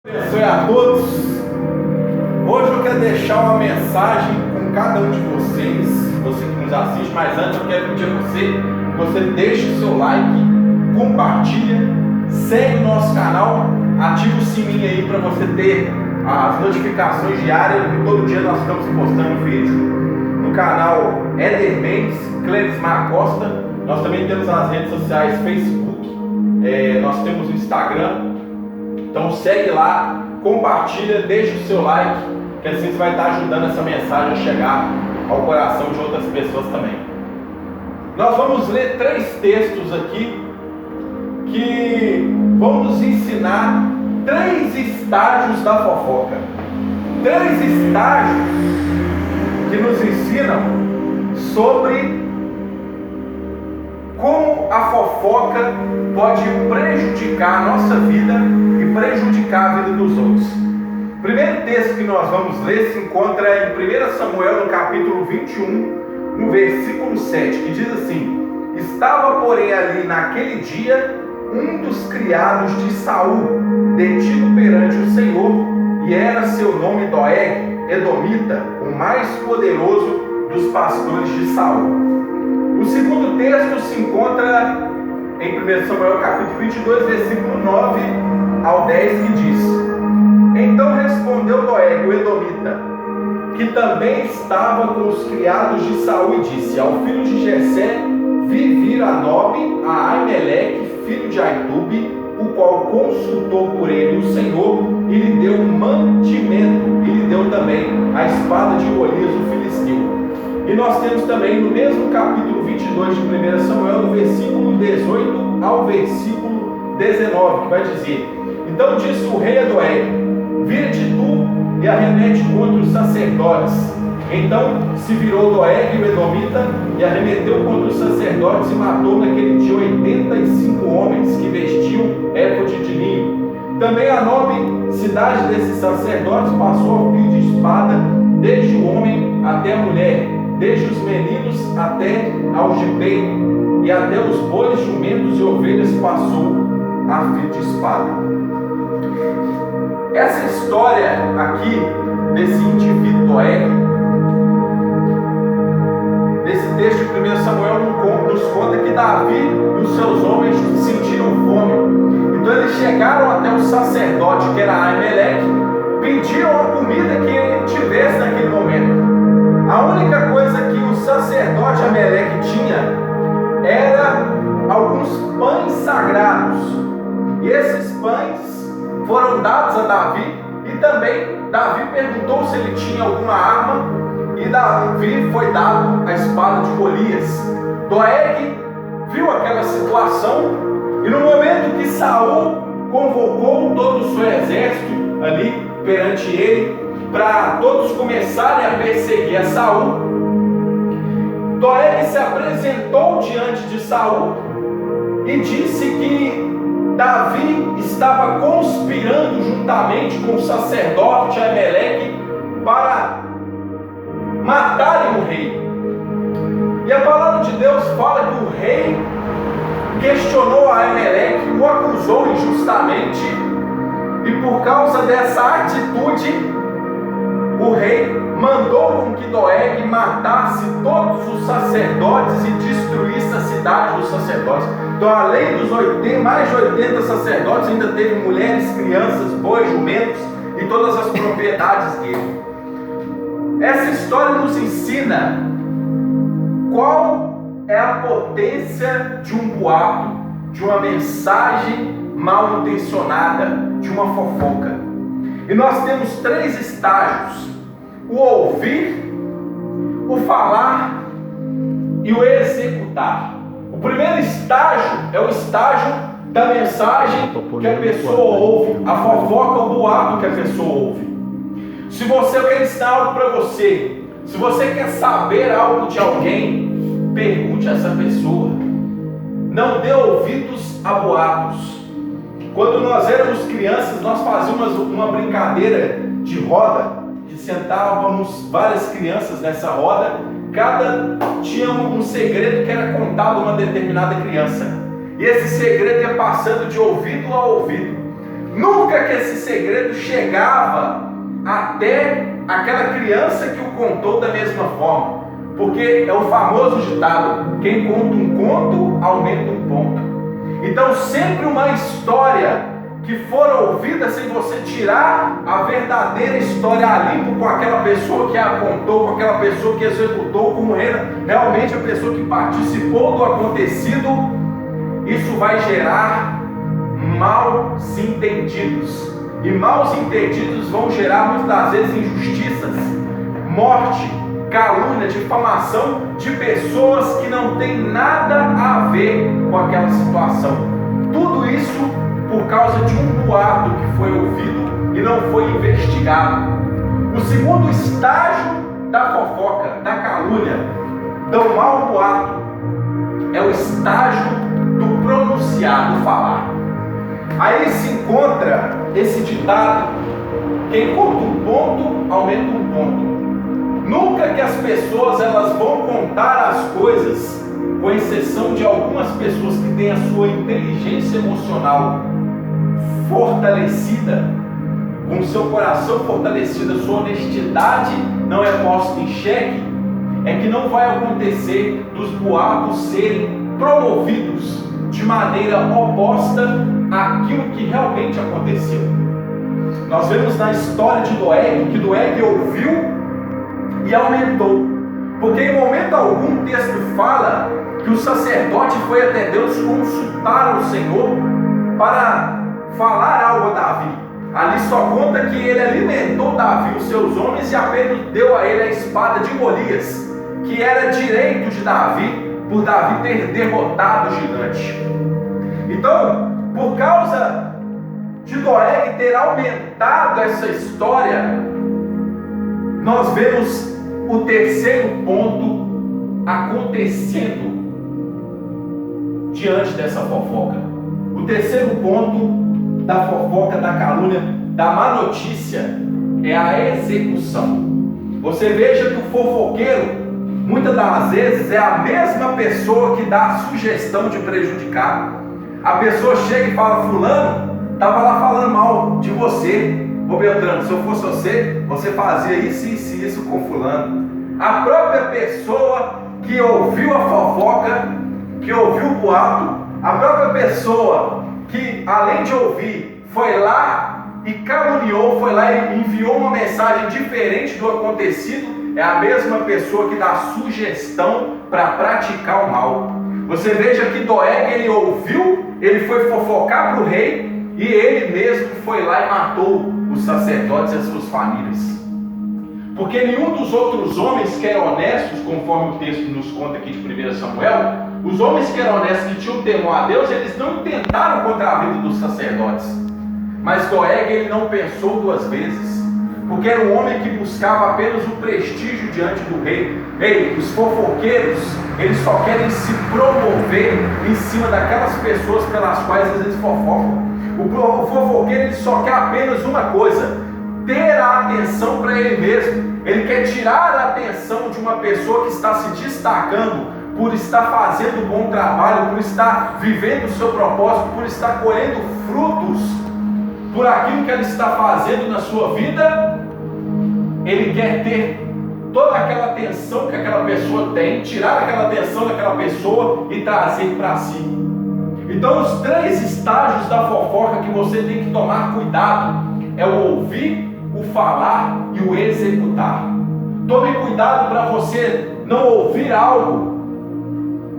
Abençoe a todos. Hoje eu quero deixar uma mensagem com cada um de vocês, você que nos assiste, mas antes eu quero pedir a você deixe o seu like, compartilha, segue o nosso canal, ativa o sininho aí para você ter as notificações diárias, porque todo dia nós estamos postando vídeo no canal Éder Mendes, Clerismar Costa. Nós também temos as redes sociais Facebook, nós temos o Instagram. Então segue lá, compartilha, deixa o seu like, que assim você vai estar ajudando essa mensagem a chegar ao coração de outras pessoas também. Nós vamos ler 3 textos aqui que vão nos ensinar 3 estágios da fofoca. 3 estágios que nos ensinam sobre como a fofoca pode prejudicar a nossa vida e prejudicar a vida dos outros. O primeiro texto que nós vamos ler se encontra em 1 Samuel, no capítulo 21, no versículo 7, que diz assim: Estava, porém, ali naquele dia um dos criados de Saul, detido perante o Senhor, e era seu nome Doeg, Edomita, o mais poderoso dos pastores de Saul. O segundo texto se encontra em 1 Samuel capítulo 22, versículo 9 ao 10, que diz: Então respondeu Doeg, o Edomita, que também estava com os criados de Saul, e disse: Ao filho de Jessé vi vir a Nobe, a Aimeleque, filho de Aitube, o qual consultou por ele o Senhor, e lhe deu um mantimento, e lhe deu também a espada de Golias, o filisteu. E nós temos também no mesmo capítulo 22 de 1 Samuel, no versículo 18 ao versículo 19, que vai dizer: Então disse o rei a Doeg: Vira-te tu e arremete contra os sacerdotes. Então se virou Doeg, o Edomita, e arremeteu contra os sacerdotes, e matou naquele dia 85 homens que vestiam éfode de linho. Também a nobre cidade desses sacerdotes passou ao fio de espada, desde o homem até a mulher, desde os meninos até ao gibeiro, e até os bois, jumentos e ovelhas passou a fio de espada. Essa história aqui desse indivíduo Doeg, nesse texto de 1 Samuel, nos conta que Davi e os seus homens sentiram fome. Então eles chegaram até o sacerdote, que era Aimeleque, pediram a comida que ele tivesse naquele momento. A única coisa que o sacerdote Aimeleque tinha era alguns pães sagrados. E esses pães foram dados a Davi, e também Davi perguntou se ele tinha alguma arma, e Davi foi dado a espada de Golias. Doeg viu aquela situação, e no momento que Saul convocou todo o seu exército ali perante ele, para todos começarem a perseguir a Saul, Doeg se apresentou diante de Saul e disse que Davi estava conspirando juntamente com o sacerdote Aimeleque para matarem o rei. E a palavra de Deus fala que o rei questionou a Aimeleque, o acusou injustamente, e por causa dessa atitude, o rei mandou com que Doeg matasse todos os sacerdotes e destruísse a cidade dos sacerdotes. Então, além dos mais de 80 sacerdotes, ainda teve mulheres, crianças, bois, jumentos e todas as propriedades dele. Essa história nos ensina qual é a potência de um boato, de uma mensagem mal intencionada, de uma fofoca. E nós temos 3 estágios: o ouvir, o falar e o executar. O primeiro estágio é o estágio da mensagem que a pessoa ouve, a fofoca, o boato que a pessoa ouve. Se você quer ensinar algo para você, se você quer saber algo de alguém, pergunte a essa pessoa. Não dê ouvidos a boatos. Quando nós éramos crianças, nós fazíamos uma brincadeira de roda, que sentávamos várias crianças nessa roda, cada tinha um segredo que era contado a uma determinada criança, e esse segredo ia passando de ouvido a ouvido. Nunca que esse segredo chegava até aquela criança que o contou da mesma forma. Porque é o famoso ditado: quem conta um conto, aumenta um ponto. Então sempre uma história que for ouvida, sem você tirar a verdadeira história a limpo com aquela pessoa que a contou, com aquela pessoa que executou, como realmente a pessoa que participou do acontecido, isso vai gerar maus entendidos. E maus entendidos vão gerar muitas das vezes injustiças, morte, calúnia, difamação de pessoas que não têm nada a ver com aquela situação. Tudo isso por causa de um boato que foi ouvido e não foi investigado. O segundo estágio da fofoca, da calúnia, do mau boato, é o estágio do pronunciar, do falar. Aí se encontra esse ditado: quem conta um ponto, aumenta um ponto. Nunca que as pessoas elas vão contar as coisas, com exceção de algumas pessoas que têm a sua inteligência emocional fortalecida, com o seu coração fortalecido, a sua honestidade não é posta em xeque, é que não vai acontecer dos boatos serem promovidos de maneira oposta àquilo que realmente aconteceu. Nós vemos na história de Doeg que Doeg ouviu e aumentou, porque em momento algum o texto fala que o sacerdote foi até Deus consultar o Senhor para falar algo a Davi. Ali só conta que ele alimentou Davi, os seus homens, e apenas deu a ele a espada de Golias, que era direito de Davi, por Davi ter derrotado o gigante. Então, por causa de Doeg ter aumentado essa história, nós vemos o terceiro ponto acontecendo diante dessa fofoca. O terceiro ponto da fofoca, da calúnia, da má notícia é a execução. Você veja que o fofoqueiro, muitas das vezes, é a mesma pessoa que dá a sugestão de prejudicar. A pessoa chega e fala: fulano estava lá falando mal de você. Ô Beltrano, se eu fosse você, você fazia isso, isso e isso com fulano. A própria pessoa que ouviu a fofoca, que ouviu o boato, a própria pessoa que, além de ouvir, foi lá e caluniou, foi lá e enviou uma mensagem diferente do acontecido, é a mesma pessoa que dá sugestão para praticar o mal. Você veja que Doeg, ele ouviu, ele foi fofocar para o rei, e ele mesmo foi lá e matou os sacerdotes e as suas famílias. Porque nenhum dos outros homens que eram honestos, conforme o texto nos conta aqui de 1 Samuel, os homens que eram honestos, que tinham temor a Deus, eles não tentaram contra a vida dos sacerdotes. Mas Doeg, ele não pensou duas vezes, porque era um homem que buscava apenas o prestígio diante do rei. Ei, os fofoqueiros, eles só querem se promover em cima daquelas pessoas pelas quais eles fofocam. O fofoqueiro, ele só quer apenas uma coisa: ter a atenção para ele mesmo. Ele quer tirar a atenção de uma pessoa que está se destacando por estar fazendo um bom trabalho, por estar vivendo o seu propósito, por estar colhendo frutos por aquilo que ela está fazendo na sua vida. Ele quer ter toda aquela atenção que aquela pessoa tem, tirar aquela atenção daquela pessoa e trazer para si. Então, os três estágios da fofoca que você tem que tomar cuidado é o ouvir, o falar e o executar. Tome cuidado para você não ouvir algo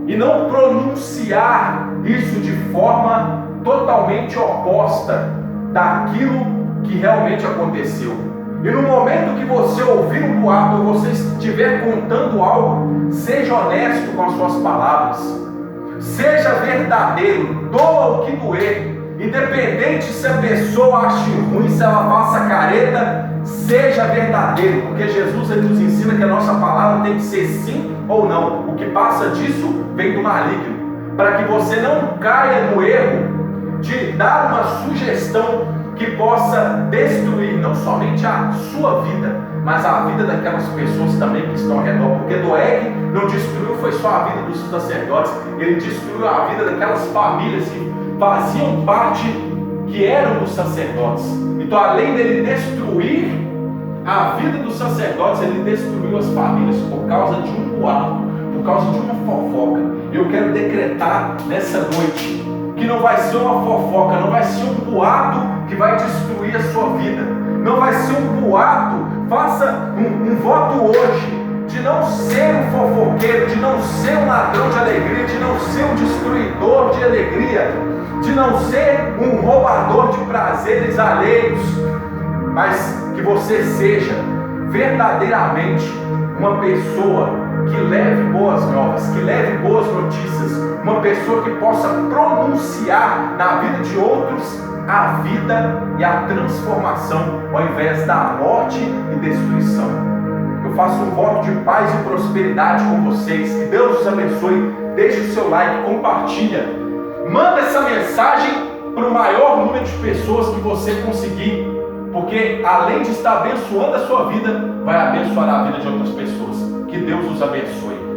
e não pronunciar isso de forma totalmente oposta daquilo que realmente aconteceu. E no momento que você ouvir um boato ou você estiver contando algo, seja honesto com as suas palavras. Seja verdadeiro, doa o que doer, independente se a pessoa ache ruim, se ela faça careta, seja verdadeiro, porque Jesus ele nos ensina que a nossa palavra tem que ser sim ou não. O que passa disso vem do maligno, para que você não caia no erro de dar uma sugestão que possa destruir não somente a sua vida, mas a vida daquelas pessoas também que estão ao redor. Porque Doeg não destruiu foi só a vida dos sacerdotes, ele destruiu a vida daquelas famílias que faziam parte, que eram dos sacerdotes. Então, além dele destruir a vida dos sacerdotes, ele destruiu as famílias por causa de um boato, por causa de uma fofoca. E eu quero decretar nessa noite que não vai ser uma fofoca, não vai ser um boato que vai destruir a sua vida, não vai ser um boato. Faça um voto hoje de não ser um fofoqueiro, de não ser um ladrão de alegria, de não ser um destruidor de alegria, de não ser um roubador de prazeres alheios, mas que você seja verdadeiramente uma pessoa que leve boas novas, que leve boas notícias, uma pessoa que possa pronunciar na vida de outros a vida e a transformação, ao invés da morte e destruição. Eu faço um voto de paz e prosperidade com vocês, que Deus os abençoe. Deixe o seu like, compartilha, manda essa mensagem para o maior número de pessoas que você conseguir, porque além de estar abençoando a sua vida, vai abençoar a vida de outras pessoas. Que Deus os abençoe.